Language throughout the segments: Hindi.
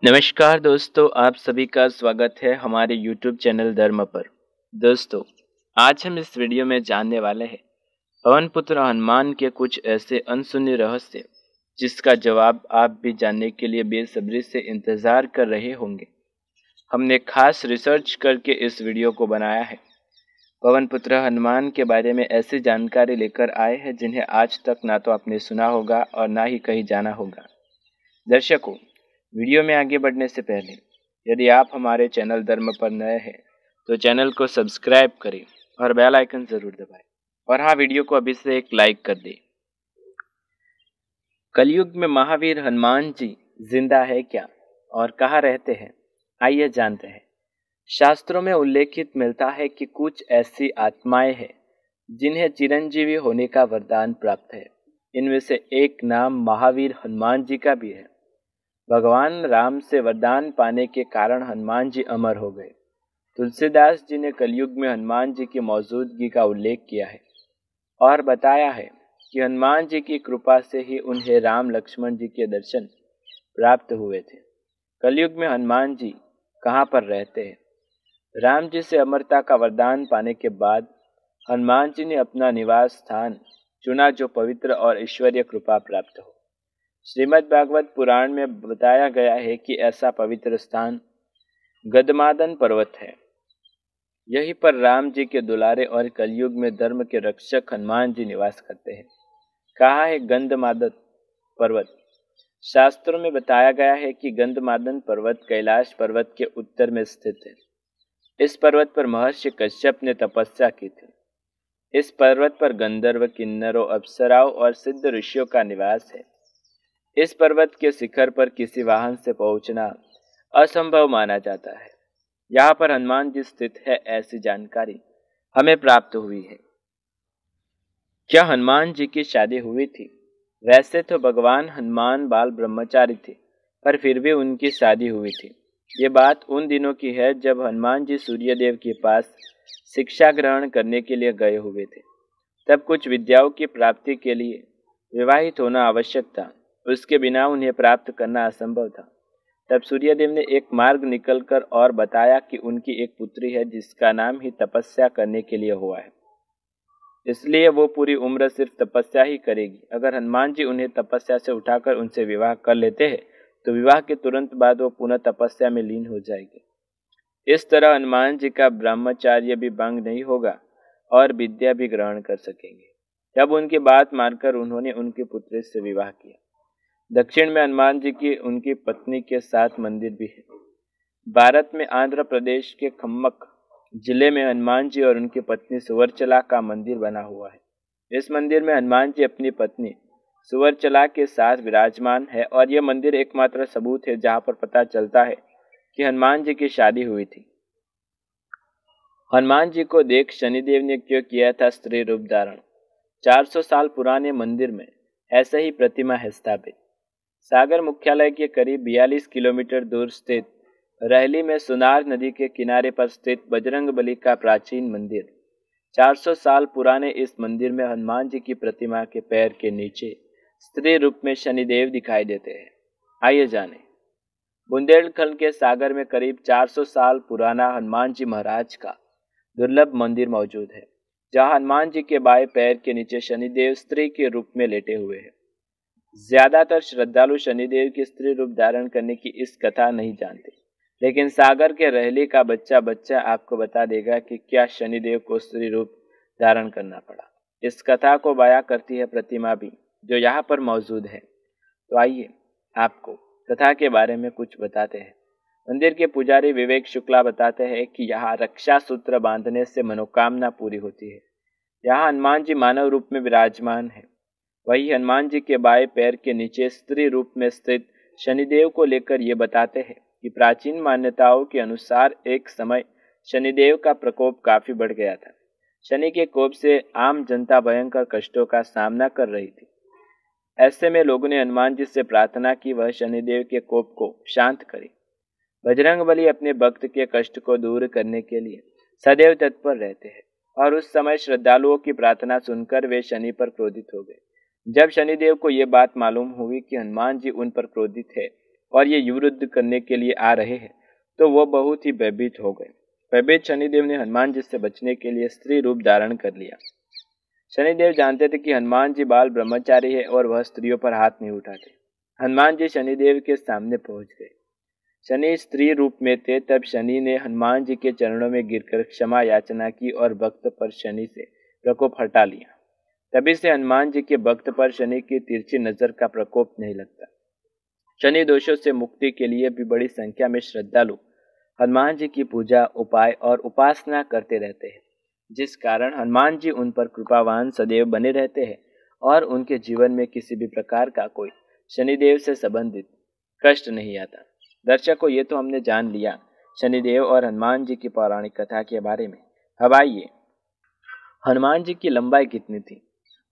नमस्कार दोस्तों, आप सभी का स्वागत है हमारे YouTube चैनल धर्म पर। दोस्तों, आज हम इस वीडियो में जानने वाले हैं पवन पुत्र हनुमान के कुछ ऐसे अनसुने रहस्य जिसका जवाब आप भी जानने के लिए बेसब्री से इंतजार कर रहे होंगे। हमने खास रिसर्च करके इस वीडियो को बनाया है। पवन पुत्र हनुमान के बारे में ऐसी जानकारी लेकर आए हैं जिन्हें आज तक ना तो आपने सुना होगा और ना ही कहीं जाना होगा। दर्शकों, वीडियो में आगे बढ़ने से पहले यदि आप हमारे चैनल धर्म पर नए हैं तो चैनल को सब्सक्राइब करें और बेल आइकन जरूर दबाएं। और हाँ, वीडियो को अभी से एक लाइक कर दें। कलयुग में महावीर हनुमान जी जिंदा है क्या और कहाँ रहते हैं, आइए जानते हैं। शास्त्रों में उल्लेखित मिलता है कि कुछ ऐसी आत्माएं हैं जिन्हें चिरंजीवी होने का वरदान प्राप्त है। इनमें से एक नाम महावीर हनुमान जी का भी है। भगवान राम से वरदान पाने के कारण हनुमान जी अमर हो गए। तुलसीदास जी ने कलयुग में हनुमान जी की मौजूदगी का उल्लेख किया है और बताया है कि हनुमान जी की कृपा से ही उन्हें राम लक्ष्मण जी के दर्शन प्राप्त हुए थे। कलयुग में हनुमान जी कहाँ पर रहते हैं? राम जी से अमरता का वरदान पाने के बाद हनुमान जी ने अपना निवास स्थान चुना जो पवित्र और ईश्वरीय कृपा प्राप्त हो। श्रीमद् भागवत पुराण में बताया गया है कि ऐसा पवित्र स्थान गदमादन पर्वत है। यहीं पर राम जी के दुलारे और कलयुग में धर्म के रक्षक हनुमान जी निवास करते हैं। कहाँ है गंधमादन पर्वत? शास्त्रों में बताया गया है कि गंधमादन पर्वत कैलाश पर्वत के उत्तर में स्थित है। इस पर्वत पर महर्षि कश्यप ने तपस्या की थी। इस पर्वत पर गंधर्व, किन्नरों, अप्सराओं और सिद्ध ऋषियों का निवास है। इस पर्वत के शिखर पर किसी वाहन से पहुंचना असंभव माना जाता है। यहाँ पर हनुमान जी स्थित है, ऐसी जानकारी हमें प्राप्त हुई है। क्या हनुमान जी की शादी हुई थी? वैसे तो भगवान हनुमान बाल ब्रह्मचारी थे, पर फिर भी उनकी शादी हुई थी। ये बात उन दिनों की है जब हनुमान जी सूर्यदेव के पास शिक्षा ग्रहण करने के लिए गए हुए थे। तब कुछ विद्याओं की प्राप्ति के लिए विवाहित होना आवश्यक था। उसके बिना उन्हें प्राप्त करना असंभव था। तब सूर्यदेव ने एक मार्ग निकलकर और बताया कि उनकी एक पुत्री है जिसका नाम ही तपस्या करने के लिए हुआ है, इसलिए वो पूरी उम्र सिर्फ तपस्या ही करेगी। अगर हनुमान जी उन्हें तपस्या से उठाकर उनसे विवाह कर लेते हैं तो विवाह के तुरंत बाद वो पुनः तपस्या में लीन हो जाएगी। इस तरह हनुमान जी का ब्रह्मचार्य भी भंग नहीं होगा और विद्या भी ग्रहण कर सकेंगे। तब उनकी बात मानकर उन्होंने उनकी पुत्री से विवाह किया। दक्षिण में हनुमान जी की उनकी पत्नी के साथ मंदिर भी है। भारत में आंध्र प्रदेश के खम्मक जिले में हनुमान जी और उनकी पत्नी सुवर्चला का मंदिर बना हुआ है। इस मंदिर में हनुमान जी अपनी पत्नी सुवर्चला के साथ विराजमान है और यह मंदिर एकमात्र सबूत है जहां पर पता चलता है कि हनुमान जी की शादी हुई थी। हनुमान जी को देख शनिदेव ने क्यों किया था स्त्री रूप धारण? 400 साल पुराने मंदिर में ऐसे ही प्रतिमा है स्थापित। सागर मुख्यालय के करीब 42 किलोमीटर दूर स्थित रहली में सुनार नदी के किनारे पर स्थित बजरंगबली का प्राचीन मंदिर। 400 साल पुराने इस मंदिर में हनुमान जी की प्रतिमा के पैर के नीचे स्त्री रूप में शनिदेव दिखाई देते हैं। आइए जानें। बुंदेलखंड के सागर में करीब 400 साल पुराना हनुमान जी महाराज का दुर्लभ मंदिर मौजूद है, जहां हनुमान जी के बाएं पैर के नीचे शनिदेव स्त्री के रूप में लेटे हुए हैं। ज्यादातर श्रद्धालु शनिदेव की स्त्री रूप धारण करने की इस कथा नहीं जानते, लेकिन सागर के रहली का बच्चा बच्चा आपको बता देगा कि क्या शनिदेव को स्त्री रूप धारण करना पड़ा। इस कथा को बयां करती है प्रतिमा भी, जो यहाँ पर मौजूद है। तो आइए आपको कथा के बारे में कुछ बताते हैं। मंदिर के पुजारी विवेक शुक्ला बताते हैं कि यहाँ रक्षा सूत्र बांधने से मनोकामना पूरी होती है। यहाँ हनुमान जी मानव रूप में विराजमान है। वही हनुमान जी के बाएं पैर के नीचे स्त्री रूप में स्थित शनिदेव को लेकर ये बताते हैं कि प्राचीन मान्यताओं के अनुसार एक समय शनिदेव का प्रकोप काफी बढ़ गया था। शनि के कोप से आम जनता भयंकर कष्टों का सामना कर रही थी। ऐसे में लोगों ने हनुमान जी से प्रार्थना की वह शनिदेव के कोप को शांत करे। बजरंगबली अपने भक्त के कष्ट को दूर करने के लिए सदैव तत्पर रहते हैं और उस समय श्रद्धालुओं की प्रार्थना सुनकर वे शनि पर क्रोधित हो गए। जब शनिदेव को ये बात मालूम हुई कि हनुमान जी उन पर क्रोधित है, और ये युद्ध करने के लिए आ रहे हैं, तो वो बहुत ही भयभीत हो गए। भयभीत शनिदेव ने हनुमान जी से बचने के लिए स्त्री रूप धारण कर लिया। शनिदेव जानते थे कि हनुमान जी बाल ब्रह्मचारी है और वह स्त्रियों पर हाथ नहीं उठाते। हनुमान जी शनिदेव के सामने पहुंच गए। शनि स्त्री रूप में थे, तब शनि ने हनुमान जी के चरणों में गिरकर क्षमा याचना की और भक्त पर शनि से प्रकोप हटा लिया। तभी से हनुमान जी के भक्त पर शनि की तिरछी नजर का प्रकोप नहीं लगता। शनि दोषों से मुक्ति के लिए भी बड़ी संख्या में श्रद्धालु हनुमान जी की पूजा, उपाय और उपासना करते रहते हैं, जिस कारण हनुमान जी उन पर कृपावान सदैव बने रहते हैं और उनके जीवन में किसी भी प्रकार का कोई शनिदेव से संबंधित कष्ट नहीं आता। दर्शकों, ये तो हमने जान लिया शनिदेव और हनुमान जी की पौराणिक कथा के बारे में। अब आइए, हनुमान जी की लंबाई कितनी थी,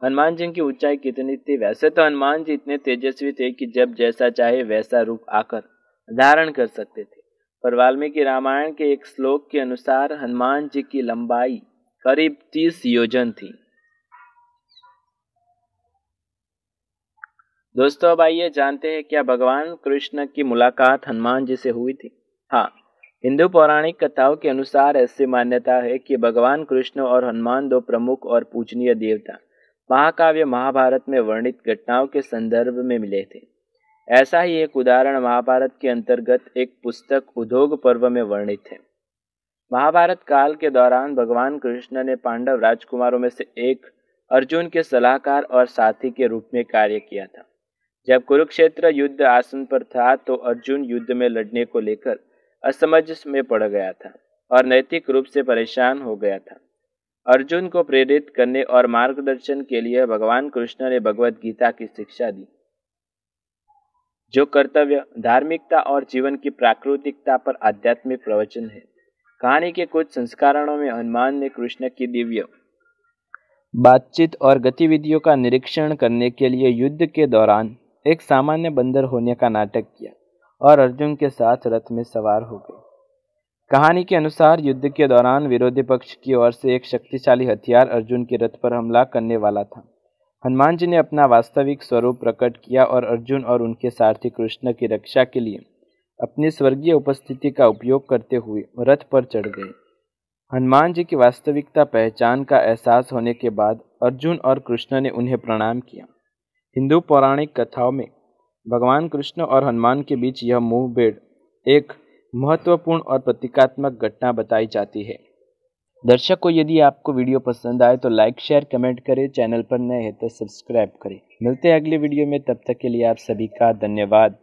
हनुमान जी की ऊंचाई कितनी थी। वैसे तो हनुमान जी इतने तेजस्वी थे कि जब जैसा चाहे वैसा रूप आकर धारण कर सकते थे, पर वाल्मीकि रामायण के एक श्लोक के अनुसार हनुमान जी की लंबाई करीब 30 योजन थी। दोस्तों, अब आइए जानते हैं क्या भगवान कृष्ण की मुलाकात हनुमान जी से हुई थी। हाँ, हिंदू पौराणिक कथाओं के अनुसार ऐसी मान्यता है कि भगवान कृष्ण और हनुमान दो प्रमुख और पूजनीय देवता महाकाव्य महाभारत में वर्णित घटनाओं के संदर्भ में मिले थे। ऐसा ही एक उदाहरण महाभारत के अंतर्गत एक पुस्तक उद्योग पर्व में वर्णित है। महाभारत काल के दौरान भगवान कृष्ण ने पांडव राजकुमारों में से एक अर्जुन के सलाहकार और साथी के रूप में कार्य किया था। जब कुरुक्षेत्र युद्ध आसन पर था तो अर्जुन युद्ध में लड़ने को लेकर असमंज में पड़ गया था और नैतिक रूप से परेशान हो गया था। अर्जुन को प्रेरित करने और मार्गदर्शन के लिए भगवान कृष्ण ने भगवद गीता की शिक्षा दी, जो कर्तव्य, धार्मिकता और जीवन की प्राकृतिकता पर आध्यात्मिक प्रवचन है। कहानी के कुछ संस्करणों में हनुमान ने कृष्ण की दिव्य बातचीत और गतिविधियों का निरीक्षण करने के लिए युद्ध के दौरान एक सामान्य बंदर होने का नाटक किया और अर्जुन के साथ रथ में सवार हो गए। कहानी के अनुसार युद्ध के दौरान विरोधी पक्ष की ओर से एक शक्तिशाली हथियार अर्जुन के रथ पर हमला करने वाला था। हनुमान जी ने अपना वास्तविक स्वरूप प्रकट किया और अर्जुन और उनके सारथी कृष्ण की रक्षा के लिए अपनी स्वर्गीय उपस्थिति का उपयोग करते हुए रथ पर चढ़ गए। हनुमान जी की वास्तविकता पहचान का एहसास होने के बाद अर्जुन और कृष्ण ने उन्हें प्रणाम किया। हिंदू पौराणिक कथाओं में भगवान कृष्ण और हनुमान के बीच यह मुठभेड़ एक महत्वपूर्ण और प्रतीकात्मक घटना बताई जाती है। दर्शकों, यदि आपको वीडियो पसंद आए तो लाइक, शेयर, कमेंट करें। चैनल पर नए हैं तो सब्सक्राइब करें। मिलते हैं अगले वीडियो में, तब तक के लिए आप सभी का धन्यवाद।